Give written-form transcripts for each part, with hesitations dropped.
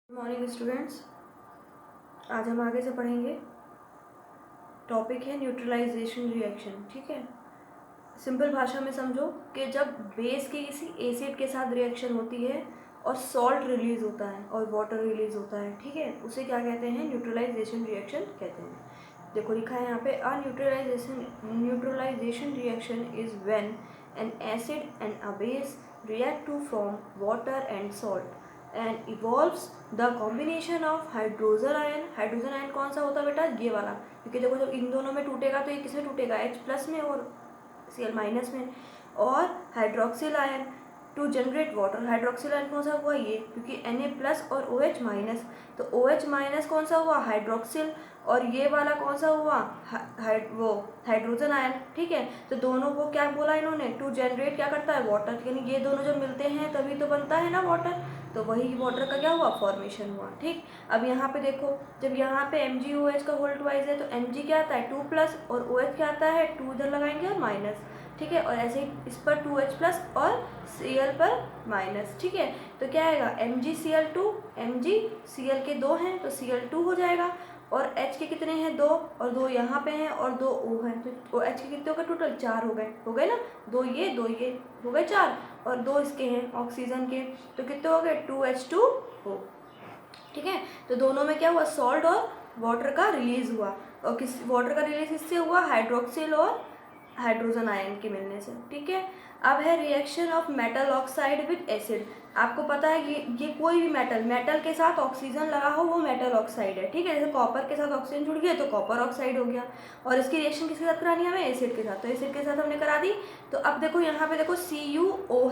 Good morning students. आज हम आगे से पढ़ेंगे। टॉपिक है न्यूट्रलाइजेशन रिएक्शन। ठीक है, सिंपल भाषा में समझो कि जब बेस की किसी एसिड के साथ रिएक्शन होती है और सॉल्ट रिलीज होता है और वाटर रिलीज होता है, ठीक है, उसे क्या कहते हैं? न्यूट्रलाइजेशन रिएक्शन कहते हैं। देखो लिखा है यहाँ पे, a neutralization reaction is when an acid and a base react to from water and salt and evolves the combination of hydrogen ion. Hydrogen ion कौन सा होता है बेटा? ये वाला, क्योंकि देखो जब इन दोनों में टूटेगा तो ये किसमें टूटेगा? H प्लस में और Cl माइनस में। और hydroxyl ion to generate water. Hydroxyl ion कौन सा हुआ? ये, क्योंकि Na प्लस और OH माइनस, तो OH माइनस कौन सा हुआ? हाइड्रोक्सिल। और ये वाला कौन सा हुआ? वो हाइड्रोजन आयन। ठीक है, तो दोनों को क्या बोला इन्होंने? टू जनरेट क्या करता है? वाटर। यानी ये दोनों जब मिलते हैं तभी तो बनता है ना वाटर, तो वही वाटर का क्या हुआ? फॉर्मेशन हुआ। ठीक, अब यहाँ पे देखो, जब यहाँ पे MgOH का होल ट्वाइस है तो Mg क्या आता है? 2 प्लस, और OH क्या आता है? 2 इधर लगाएंगे और माइनस। ठीक है, और ऐसे ही इस पर 2H प्लस और Cl पर माइनस। ठीक है, तो क्या आएगा? MgCl2। MgCl के 2 हैं तो Cl2 हो जाएगा, और H के कितने हैं? 2, और 2 यहाँ पे हैं और 2 O हैं, तो H के कितने हो गए टोटल? 4 हो गए ना, 2 ये हो गए 4, और 2 इसके हैं ऑक्सीजन के, तो कितने हो गए? 2H2O। ठीक है, तो दोनों में क्या हुआ? सॉल्ट और वाटर का रिलीज हुआ, और किस वाटर का रिलीज किससे हुआ? हाइड्रोक्सिल और हाइड्रोजन आयन के मिलने से। ठीक है, अब है reaction of metal oxide with acid. आपको पता है ये कोई भी मेटल के साथ ऑक्सीजन लगा हो वो मेटल ऑक्साइड है। ठीक है, जैसे कॉपर के साथ ऑक्सीजन जुड़ गया तो कॉपर ऑक्साइड हो गया, और इसकी रिएक्शन किसके साथ करानी है हमें? एसिड के साथ, तो एसिड के साथ हमने करा दी। तो अब देखो यहाँ पे देखो CuO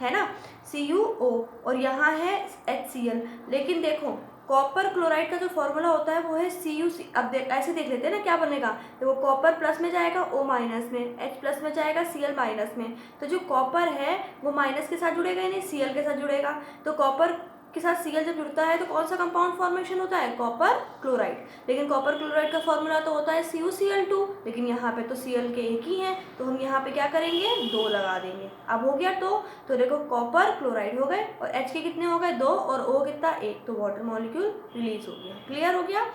है ना, CuO, और यहाँ है HCl। लेकिन देखो कॉपर क्लोराइड का जो फॉर्मूला होता है वो है CuC। अब ऐसे देख लेते हैं ना क्या बनेगा। देखो कॉपर प्लस में जाएगा O माइनस में, H प्लस में जाएगा Cl माइनस में, तो जो कॉपर है वो माइनस के साथ जुड़ेगा ही नहीं, Cl के साथ जुड़ेगा। तो कॉपर के साथ Cl जब जुड़ता है तो कौन सा कंपाउंड फॉर्मेशन होता है? Copper chloride. लेकिन कॉपर क्लोराइड का फॉर्मूला तो होता है CuCl2, लेकिन यहाँ पे तो Cl के एक ही हैं, तो हम यहाँ पे क्या करेंगे? 2 लगा देंगे। अब हो गया तो देखो कॉपर क्लोराइड हो गए, और H के कितने हो गए? 2, और O कितना? 1, तो वाटर मॉलिक्यूल रिलीज हो गया। क्लियर हो गया?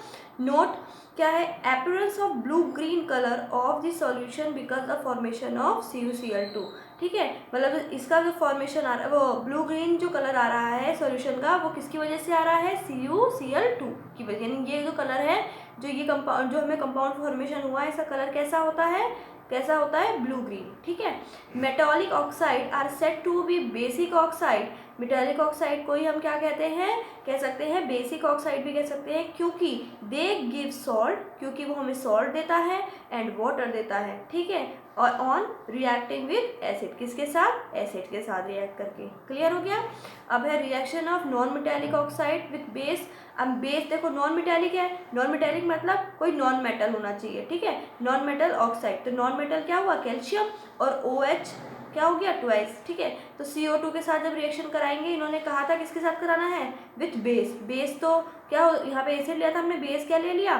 नोट क्या है? Appearance of blue green colour of the solution because the formation of CuCl2। ठीक है, मतलब इसका जो फॉर्मेशन आ रहा है वो ब्लू ग्रीन जो कलर आ रहा है सॉल्यूशन का, वो किसकी वजह से आ रहा है? CuCl2 की वजह। यानी ये जो कलर है, जो ये कंपाउंड, जो हमें कंपाउंड फॉर्मेशन हुआ है, इसका कलर कैसा होता है? Blue green. ठीक है, metallic oxide are said to be basic oxide. Metallic oxide को ही हम क्या कहते हैं? कह सकते हैं बेसिक ऑक्साइड भी कह सकते हैं, क्योंकि दे गिव सॉल्ट, क्योंकि वो हमें सॉल्ट देता है एंड वाटर देता है। ठीक है, और ऑन रिएक्टिंग विद एसिड, किसके साथ? एसिड के साथ रिएक्ट करके। क्लियर हो गया? अब है reaction of non metallic oxide with base. अब बेस देखो नॉन मेटालिक है, नॉन मेटालिक मतलब कोई नॉन मेटल होना चाहिए। ठीक है, नॉन मेटल ऑक्साइड, तो नॉन मेटल क्या हुआ? कैल्शियम, और OH क्या हो गया? ट्वाइस। ठीक है, तो CO2 के साथ जब रिएक्शन कराएंगे, इन्होंने कहा था किसके साथ कराना है? With base. बेस तो क्या हो, यहाँ पे एसिड लिया था हमने, बेस क्या ले लिया?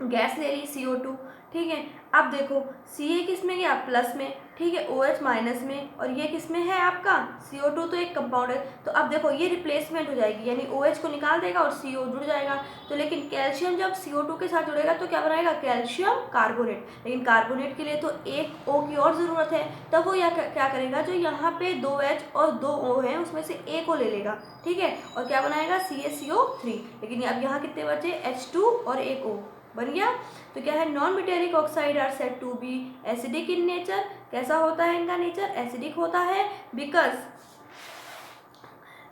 गैस ले ली CO2। ठीक है, अब देखो Ca किस में गया? प्लस में। ठीक है, OH माइनस में, और ये किस में है आपका? CO2 तो एक कंपाउंड है, तो अब देखो ये रिप्लेसमेंट हो जाएगी, यानी OH को निकाल देगा और CO जुड़ जाएगा। तो लेकिन कैल्शियम जब CO2 के साथ जुड़ेगा तो क्या बनाएगा? Calcium carbonate. लेकिन कार्बोनेट के लिए तो एक O की और ज़रूरत है, तब वो क्या करेगा? जो यहाँ पे 2H और 2 O है उसमें से एक O ले लेगा। ठीक है, और क्या बनाएगा? CaCO3। लेकिन अब यहाँ कितने बचे? H2 और एक O बन गया। तो क्या है? Non metallic oxide are said to be acidic in nature. कैसा होता है इनका नेचर? एसिडिक होता है,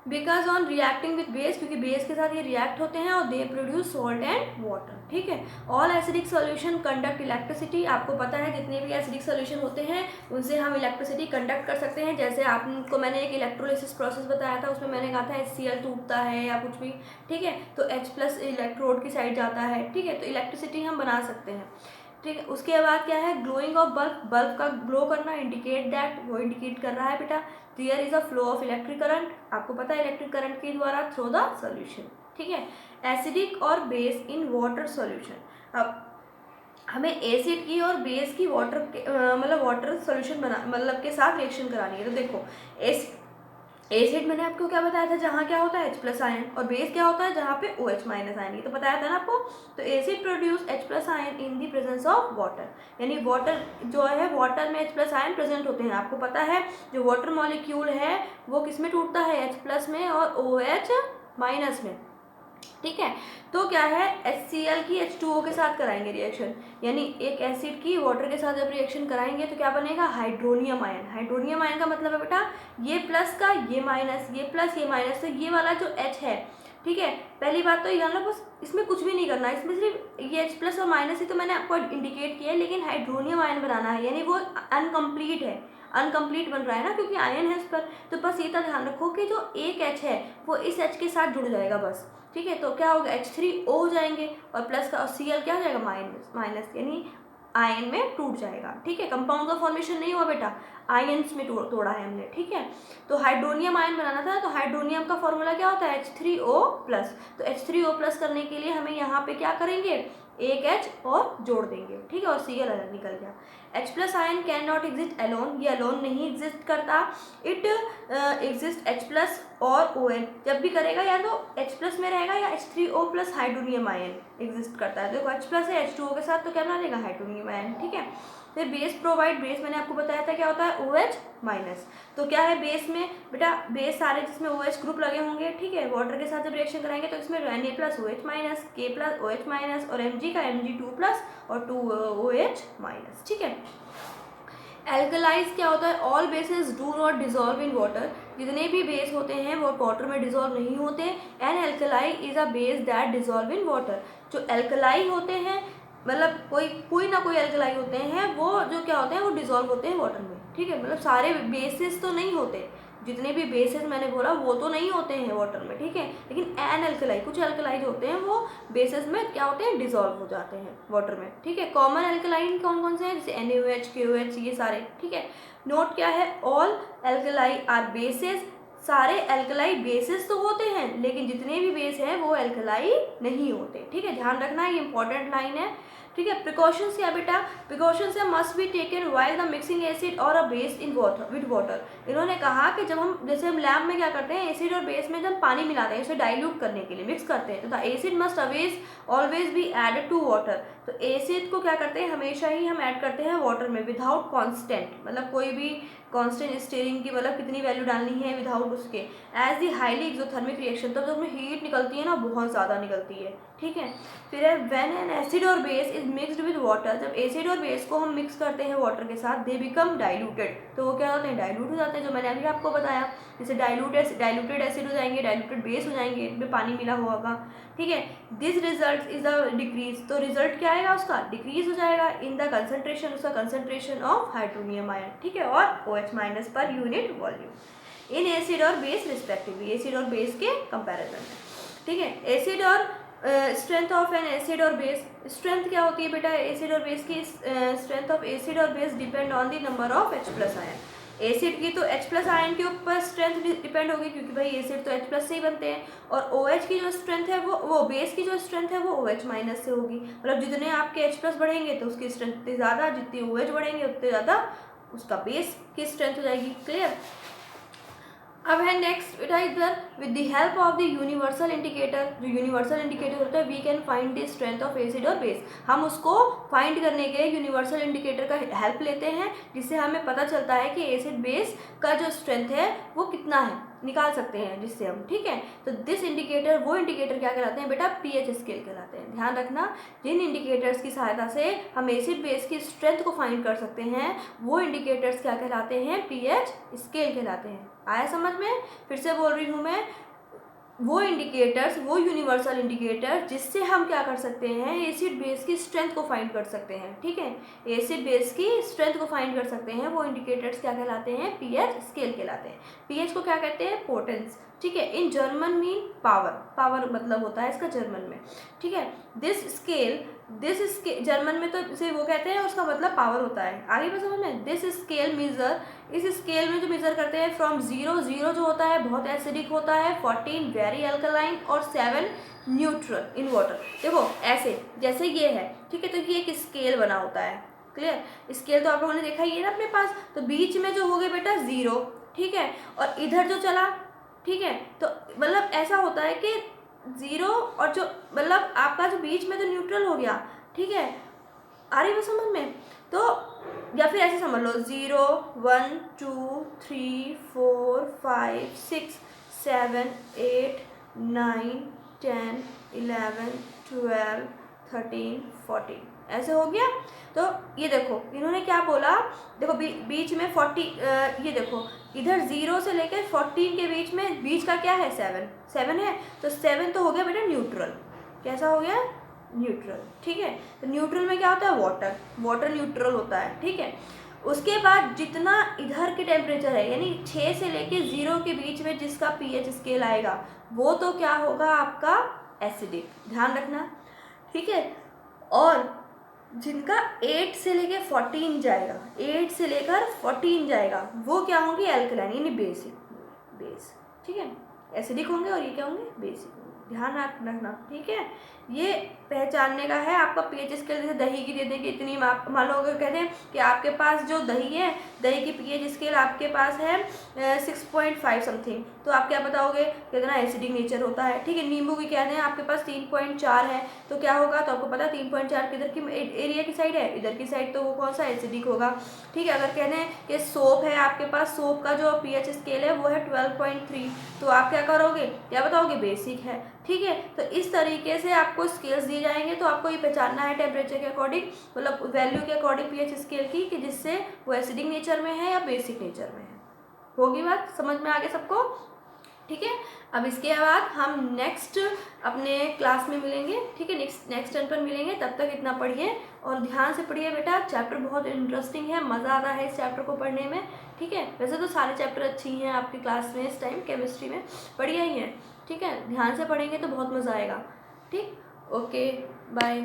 because on reacting with base, क्योंकि बेस के साथ ये रिएक्ट होते हैं, और they produce salt and water. ठीक है, all acidic solution conduct electricity. आपको पता है जितने भी एसिडिक सॉल्यूशन होते हैं उनसे हम इलेक्ट्रिसिटी कंडक्ट कर सकते हैं। जैसे आपको मैंने एक इलेक्ट्रोलिसिस प्रोसेस बताया था, उसमें मैंने कहा था HCl टूटता है या कुछ भी। ठीक है, तो H प्लस इलेक्ट्रोड की साइड जाता है। ठीक है, तो इलेक्ट्रिसिटी हम बना सकते हैं। ठीक है, उसके बाद क्या है? Glowing of bulb. बल्ब का ग्लो करना, इंडिकेट दैट, वो इंडिकेट कर रहा है बेटा there is a flow of electric current. आपको पता है इलेक्ट्रिक करंट के द्वारा थ्रू द सॉल्यूशन। ठीक है, एसिडिक और बेस इन वाटर सॉल्यूशन। अब हमें एसिड की और बेस की वाटर मतलब वाटर सॉल्यूशन बना मतलब के साथ रिएक्शन करानी है। तो देखो एसिड मैंने आपको क्या बताया था, जहाँ क्या होता है H प्लस आयन, और बेस क्या होता है जहाँ पे OH माइनस आयन, ये तो बताया था ना आपको। तो acid produce H plus ion in the presence of water, यानी वाटर जो है, वाटर में H प्लस आयन प्रेजेंट होते हैं। आपको पता है जो वाटर मॉलिक्यूल है वो किस में टूटता है, H प्लस में और OH माइनस में, ठीक है। तो क्या है, HCl की H2O के साथ कराएंगे रिएक्शन, यानी एक एसिड की वाटर के साथ जब रिएक्शन कराएंगे तो क्या बनेगा, हाइड्रोनियम आयन। हाइड्रोनियम आयन का मतलब है बेटा ये प्लस का ये माइनस, ये प्लस ये माइनस, तो ये वाला जो H है, ठीक है। पहली बात तो ये जान लो, बस इसमें कुछ भी नहीं करना है, इसमें सिर्फ ये H प्लस और माइनस ही तो मैंने आपको इंडिकेट किया है, लेकिन हाइड्रोनियम आयन बनाना है, यानी वो अनकम्प्लीट है, अनकम्प्लीट बन रहा है ना, क्योंकि आयन है इस पर। तो बस ये तो ध्यान रखो कि जो एक H है वो इस H के साथ जुड़ जाएगा बस, ठीक है। तो क्या होगा, H3O हो जाएंगे, और प्लस का, और Cl क्या हो जाएगा, माइनस माइनस, यानी आयन में टूट जाएगा, ठीक है। कंपाउंड का फॉर्मेशन नहीं हुआ बेटा, आयन्स में तोड़ा है हमने, ठीक है। तो हाइड्रोनियम आयन बनाना था, तो हाइड्रोनियम का फॉर्मूला क्या होता है, H3O+। तो H3O+ करने के लिए हमें यहाँ पे क्या करेंगे, एक H और जोड़ देंगे, ठीक है, और Cl अलग निकल गया। H plus ion can not exist alone, ये अलोन नहीं एग्जिस्ट करता, इट एग्जिस्ट H प्लस और ON, जब भी करेगा या तो H प्लस में रहेगा या H3O+ हाइड्रोनियम आयन एग्जिस्ट करता है। देखो H प्लस है H2O के साथ, तो क्या बना देगा, हाइड्रोनियम आयन, ठीक है। फिर बेस प्रोवाइड, बेस मैंने आपको बताया था क्या होता है, OH माइनस। तो क्या है बेस में बेटा, बेस सारे जिसमें OH ग्रुप लगे होंगे, ठीक है, वाटर के साथ जब रिएक्शन कराएंगे तो इसमें Na+OH माइनस, K+OH माइनस, और Mg का Mg2+ और 2OH माइनस, ठीक है। एल्कलाइज क्या होता है, all bases do not dissolve in water, जितने भी बेस होते हैं वो वाटर में डिजॉल्व नहीं होते। An alkali is a base that dissolve in water, जो एल्कलाई होते हैं, मतलब कोई ना कोई एल्कलाई होते हैं, वो जो क्या होते हैं वो डिजॉल्व होते हैं वाटर में, ठीक है। मतलब सारे बेसिस तो नहीं होते, जितने भी बेसिस मैंने बोला वो तो नहीं होते हैं वाटर में, ठीक है, लेकिन एन एल्कलाई, कुछ एल्कलाइज होते हैं वो बेसिस में क्या होते हैं, डिजॉल्व हो जाते हैं वाटर में, ठीक है। कॉमन एल्कलाइन कौन कौन से हैं, जैसे NaOH, KOH, ये सारे, ठीक है। नोट क्या है, ऑल एल्कलाई आर बेसिस, सारे एल्कलाई बेसिस तो होते हैं, लेकिन जितने भी बेस हैं वो एल्कलाई नहीं होते, ठीक है, ध्यान रखना, ये इंपॉर्टेंट लाइन है, ठीक है। प्रिकॉशंस क्या बेटा, precautions must be taken while the mixing acid और a base in water with water. इन्होंने कहा कि जब हम, जैसे हम लैब में क्या करते हैं, एसिड और बेस में जब पानी मिलाते हैं उसे डाइल्यूट करने के लिए, मिक्स करते हैं, तो the acid must always be added to water. तो एसिड को क्या करते हैं, हमेशा ही हम ऐड करते हैं वाटर में, विदाउट कॉन्स्टेंट, मतलब कोई भी कांस्टेंट स्टीयरिंग की, मतलब कितनी वैल्यू डालनी है विदाउट उसके, as the highly exothermic reaction, तब जब हीट निकलती है ना, बहुत ज़्यादा निकलती है, ठीक है। फिर है व्हेन एन एसिड और base is mixed with water, जब एसिड और बेस को हम मिक्स करते हैं वाटर के साथ, दे बिकम डाइल्यूटेड, तो वो क्या होते हैं, डाइल्यूट हो जाते हैं, जो मैंने अभी आपको बताया, जैसे डाइल्यूटेड एसिड हो जाएंगे, डाइल्यूटेड बेस हो जाएंगे, इनमें पानी मिला हुआ होगा, ठीक है। This result is a decrease, तो रिजल्ट क्या आएगा उसका, डिक्रीज हो जाएगा इन द कंसंट्रेशन, उसका कंसंट्रेशन ऑफ हाइड्रोनियम आयन, ठीक है, और OH minus per unit volume in acid और बेस रिस्पेक्टिवली, एसिड और बेस के कंपैरिजन में, ठीक है। एसिड और स्ट्रेंथ ऑफ एन एसिड और बेस, स्ट्रेंथ क्या होती है बेटा, एसिड और बेस की स्ट्रेंथ ऑफ एसिड और base depend on the number of H plus ion. Acid की तो H प्लस आयन के ऊपर स्ट्रेंथ डिपेंड होगी, क्योंकि भाई एसिड तो H प्लस से ही बनते हैं, और OH की जो स्ट्रेंथ है वो बेस की जो स्ट्रेंथ है वो OH माइनस से होगी, मतलब जितने आपके H प्लस बढ़ेंगे तो उसकी स्ट्रेंथ उतनी ज़्यादा, जितनी OH बढ़ेंगे उतने ज़्यादा उसका बेस की स्ट्रेंथ हो जाएगी, क्लियर। अब है नेक्स्ट बेटा इधर, with the help of the universal indicator, जो यूनिवर्सल इंडिकेटर होता है, we can find the strength of acid और बेस, हम उसको फाइंड करने के लिए यूनिवर्सल इंडिकेटर का हेल्प लेते हैं, जिससे हमें पता चलता है कि एसिड बेस का जो स्ट्रेंथ है वो कितना है, निकाल सकते हैं जिससे हम, ठीक है। तो दिस इंडिकेटर, वो इंडिकेटर क्या कहलाते हैं बेटा, pH स्केल कहलाते हैं। ध्यान रखना, जिन इंडिकेटर्स की सहायता से हम एसिड बेस की स्ट्रेंथ को फाइंड कर सकते हैं वो इंडिकेटर्स क्या कहलाते हैं, pH स्केल कहलाते हैं। आया समझ में, फिर से बोल रही हूँ मैं, वो इंडिकेटर्स, वो यूनिवर्सल इंडिकेटर जिससे हम क्या कर सकते हैं, एसिड बेस की स्ट्रेंथ को फाइंड कर सकते हैं, ठीक है, एसिड बेस की स्ट्रेंथ को फाइंड कर सकते हैं, वो इंडिकेटर्स क्या कहलाते हैं, pH स्केल कहलाते हैं। pH को क्या कहते हैं, पोटेंस, ठीक है। In German mean power, power मतलब होता है इसका जर्मन में, ठीक है। दिस स्केल जर्मन में तो इसे वो कहते हैं, उसका मतलब पावर होता है, आगे बस समझ में। दिस स्केल मेजर, इस स्केल में जो मेजर करते हैं, फ्रॉम 0 जो होता है बहुत एसिडिक होता है, 14 वेरी अल्कलाइन और 7 न्यूट्रल इन वाटर। देखो ऐसे जैसे ये है, ठीक है, तो ये एक स्केल बना होता है, क्लियर। स्केल तो आप लोगों ने देखा ही है ना अपने पास, तो बीच में जो हो गए बेटा 0, ठीक है, और इधर जो चला, ठीक है, तो मतलब ऐसा होता है कि ज़ीरो और जो मतलब आपका जो बीच में जो न्यूट्रल हो गया, ठीक है, आ रही है समझ में। तो या फिर ऐसे समझ लो 0 1 2 3 4 5 6 7 8 9 10 11 12 13 14 ऐसे हो गया। तो ये देखो इन्होंने क्या बोला, देखो बीच में 40, ये देखो इधर 0 से लेकर 14 के बीच में, बीच का क्या है 7 है, तो 7 तो हो गया बेटा न्यूट्रल। कैसा हो गया? न्यूट्रल। ठीक है, तो न्यूट्रल में क्या होता है? वाटर न्यूट्रल होता है। ठीक है, उसके बाद जितना इधर के टेम्परेचर है यानी 6 से लेके 0 के बीच में जिसका पीएच स्केल आएगा वो तो क्या होगा आपका एसिडिक, ध्यान रखना। ठीक है, और जिनका 8 से लेकर 14 जाएगा, 8 से लेकर 14 जाएगा वो क्या होंगे? एल्कलाइन यानी बेस। ठीक है, एसिडिक होंगे और ये क्या होंगे? बेसिक होंगे। ध्यान रखना। ठीक है, ये पहचानने का है। आपका पीएच स्केल जैसे दही की दे देंगे इतनी, मान लो अगर कहते हैं कि आपके पास जो दही है, दही की पीएच स्केल आपके पास है 6.5 समथिंग, तो आप क्या बताओगे कितना एसिडिक नेचर होता है। ठीक है, नींबू की कहते हैं आपके पास 3.4 है, तो क्या होगा? तो आपको पता है 3.4 किधर की एरिया की साइड है? इधर की साइड, तो वो कौन सा एसिडिक होगा। ठीक है, अगर कहते हैं कि सोप है आपके पास, सोप का जो पीएच स्केल है वो है 12.3, तो आप क्या करोगे? क्या बताओगे? बेसिक है। ठीक है, तो इस तरीके से आपको स्केल्स दिए जाएंगे, तो आपको ये पहचानना है टेम्परेचर के अकॉर्डिंग, मतलब वैल्यू के अकॉर्डिंग पीएच स्केल की, कि जिससे वो एसिडिक नेचर में है या बेसिक नेचर में है। होगी बात समझ में? आगे सबको? ठीक है, अब इसके बाद हम नेक्स्ट अपने क्लास में मिलेंगे। ठीक है, नेक्स्ट टर्न पर मिलेंगे। तब तक इतना पढ़िए और ध्यान से पढ़िए बेटा, चैप्टर बहुत इंटरेस्टिंग है, मज़ा आ रहा है इस चैप्टर को पढ़ने में। ठीक है, वैसे तो सारे चैप्टर अच्छी हैं आपकी क्लास में इस टाइम, केमिस्ट्री में बढ़िया ही है। ठीक है, ध्यान से पढ़ेंगे तो बहुत मज़ा आएगा। ठीक, ओके, बाय।